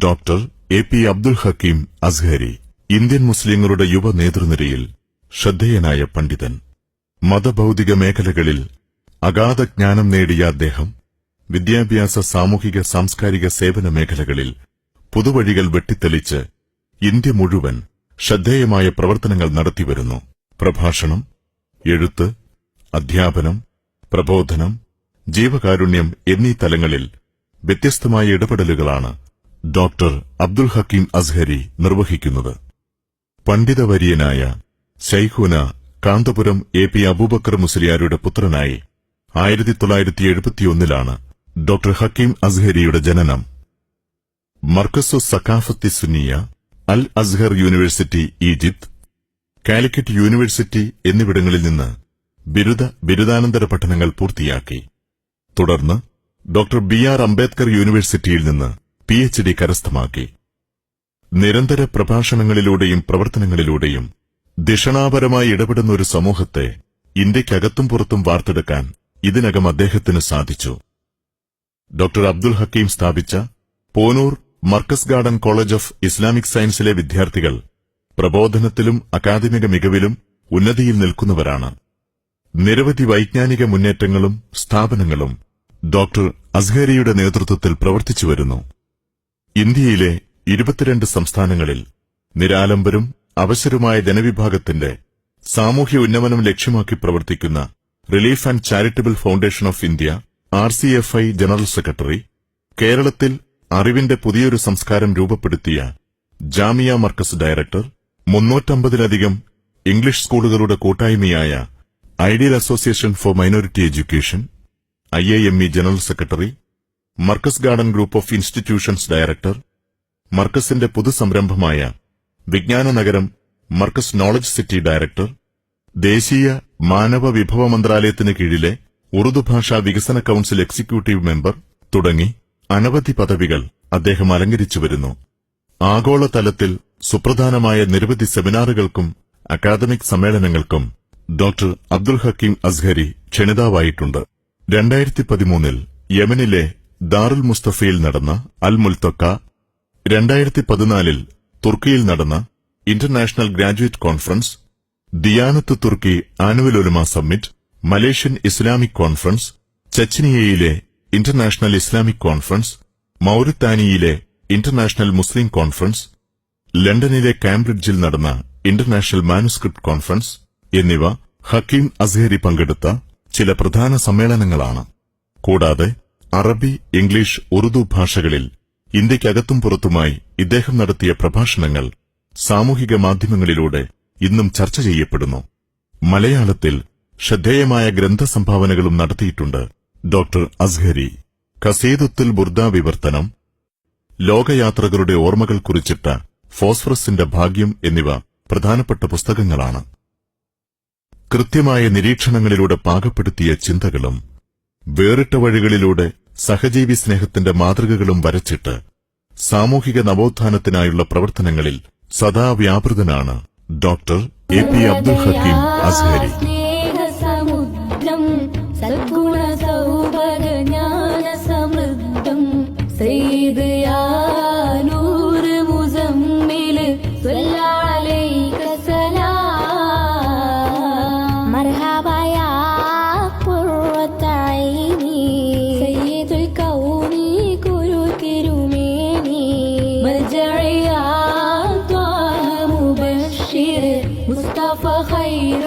Doctor A P. Abdul Hakeem Azhari Indian മുസ്ലിങ്ങളുടെ യുവ നേതൃനിരയിൽ ശ്രദ്ധേയനായ പണ്ഡിതൻ. മതഭൌതിക മേഖലകളിൽ അഗാധ ജ്ഞാനം നേടിയ അദ്ദേഹം വിദ്യാഭ്യാസ, സാമൂഹിക, സാംസ്കാരിക സേവന മേഖലകളിൽ പുതുവഴികൾ വെട്ടിത്തെളിച്ച് ഇന്ത്യ മുഴുവൻ ശ്രദ്ധേയമായ പ്രവർത്തനങ്ങൾ നടത്തിവരുന്നു. പ്രഭാഷണം, എഴുത്ത്, അധ്യാപനം, പ്രബോധനം, ജീവകാരുണ്യം എന്നീ തലങ്ങളിൽ വ്യത്യസ്തമായ ഇടപെടലുകളാണ് ഡോക്ടർ അബ്ദുൽ ഹക്കീം അസ്ഹരി നിർവഹിക്കുന്നത്. പണ്ഡിതവര്യനായ ശൈഖുന കാന്തപുരം എ.പി. അബൂബക്കർ മുസ്ലിയാരുടെ പുത്രനായി 1971 ഡോക്ടർ ഹക്കീം അസ്ഹരിയുടെ ജനനം. Markazu Saqafathi Sunniya, Al Azhar university Egypt, Calicut university എന്നിവിടങ്ങളിൽ നിന്ന് ബിരുദാനന്തര പഠനങ്ങൾ പൂർത്തിയാക്കി. തുടർന്ന് ഡോക്ടർ ബി.ആർ. അംബേദ്കർ യൂണിവേഴ്സിറ്റിയിൽ നിന്ന് PhD കരസ്ഥമാക്കി. നിരന്തര പ്രഭാഷണങ്ങളിലൂടെയും പ്രവർത്തനങ്ങളിലൂടെയും ധിഷണാപരമായി ഇടപെടുന്ന ഒരു സമൂഹത്തെ ഇന്ത്യക്കകത്തും പുറത്തും വാർത്തെടുക്കാൻ ഇതിനകം അദ്ദേഹത്തിന് സാധിച്ചു. ഡോക്ടർ അബ്ദുൽ ഹക്കീം സ്ഥാപിച്ച Poonoor Markaz garden college of Islamic സയൻസിലെ വിദ്യാർത്ഥികൾ പ്രബോധനത്തിലും അക്കാദമിക മികവിലും ഉന്നതിയിൽ നിൽക്കുന്നവരാണ്. നിരവധി വൈജ്ഞാനിക മുന്നേറ്റങ്ങളും സ്ഥാപനങ്ങളും ഡോക്ടർ അസ്ഹരിയുടെ നേതൃത്വത്തിൽ പ്രവർത്തിച്ചുവരുന്നു. ഇന്ത്യയിലെ 22 സംസ്ഥാനങ്ങളിൽ നിരാലംബരും അവശരുമായ ജനവിഭാഗത്തിന്റെ സാമൂഹ്യ ഉന്നമനം ലക്ഷ്യമാക്കി പ്രവർത്തിക്കുന്ന relief and charitable foundation of India RCFI general secretary, കേരളത്തിൽ അറിവിന്റെ പുതിയൊരു സംസ്കാരം രൂപപ്പെടുത്തിയ ജാമിയ മർക്കസ് ഡയറക്ടർ, 350-ലധികം ഇംഗ്ലീഷ് സ്കൂളുകളുടെ കൂട്ടായ്മയായ ideal association for minority education IIME general secretary, Markaz garden group of institutions director, മർക്കസിന്റെ പുതുസംരംഭമായ വിജ്ഞാന നഗരം മർക്കസ് നോളജ് സിറ്റി ഡയറക്ടർ, ദേശീയ മാനവ വിഭവ മന്ത്രാലയത്തിന് കീഴിലെ ഉറുദു ഭാഷാ വികസന കൌൺസിൽ എക്സിക്യൂട്ടീവ് മെമ്പർ തുടങ്ങി അനവധി പദവികൾ അദ്ദേഹം അലങ്കരിച്ചുവരുന്നു. ആഗോളതലത്തിൽ സുപ്രധാനമായ നിരവധി സെമിനാറുകൾക്കും അക്കാദമിക് സമ്മേളനങ്ങൾക്കും ഡോക്ടർ അബ്ദുൽ ഹക്കീം അസ്ഹരി ക്ഷണിതാവായിട്ടുണ്ട്. 2013 യമനിലെ ദാറുൽ മുസ്തഫയിൽ നടന്ന അൽ മുൽത്തക്ക, 2014 തുർക്കിയിൽ നടന്ന international graduate conference, Diyanet Turkey annual ഉലമ സമ്മിറ്റ്, മലേഷ്യൻ ഇസ്ലാമിക് കോൺഫറൻസ്, ചെച്നിയയിലെ ഇന്റർനാഷണൽ ഇസ്ലാമിക് കോൺഫറൻസ്, മൌറിത്താനിയയിലെ ഇന്റർനാഷണൽ മുസ്ലിം കോൺഫറൻസ്, ലണ്ടനിലെ കാംബ്രിഡ്ജിൽ നടന്ന ഇന്റർനാഷണൽ മാനുസ്ക്രിപ്റ്റ് കോൺഫറൻസ് എന്നിവ ഹക്കീം അസ്ഹരി പങ്കെടുത്ത ചില പ്രധാന സമ്മേളനങ്ങളാണ്. കൂടാതെ അറബി, ഇംഗ്ലീഷ്, ഉറുദു ഭാഷകളിൽ ഇന്ത്യക്കകത്തും പുറത്തുമായി ഇദ്ദേഹം നടത്തിയ പ്രഭാഷണങ്ങൾ സാമൂഹിക മാധ്യമങ്ങളിലൂടെ ഇന്നും ചർച്ച ചെയ്യപ്പെടുന്നു. മലയാളത്തിൽ ശ്രദ്ധേയമായ ഗ്രന്ഥസംഭാവനകളും നടത്തിയിട്ടുണ്ട് ഡോക്ടർ അസ്ഹരി. ഖസീദത്തുൽ ബുർദ വിവർത്തനം, ലോകയാത്രകളുടെ ഓർമ്മകൾ കുറിച്ചിട്ട ഫോസ്ഫറസിന്റെ ഭാഗ്യം എന്നിവ പ്രധാനപ്പെട്ട പുസ്തകങ്ങളാണ്. കൃത്യമായ നിരീക്ഷണങ്ങളിലൂടെ പാകപ്പെടുത്തിയ ചിന്തകളും വേറിട്ട വഴികളിലൂടെ സഹജീവി സ്നേഹത്തിന്റെ മാതൃകകളും വരച്ചിട്ട് സാമൂഹിക നവോത്ഥാനത്തിനായുള്ള പ്രവർത്തനങ്ങളിൽ സദാ വ്യാപൃതനാണ് ഡോക്ടർ എ.പി. അബ്ദുൽ ഹക്കീം അസ്ഹരി. मुस्तफा खैर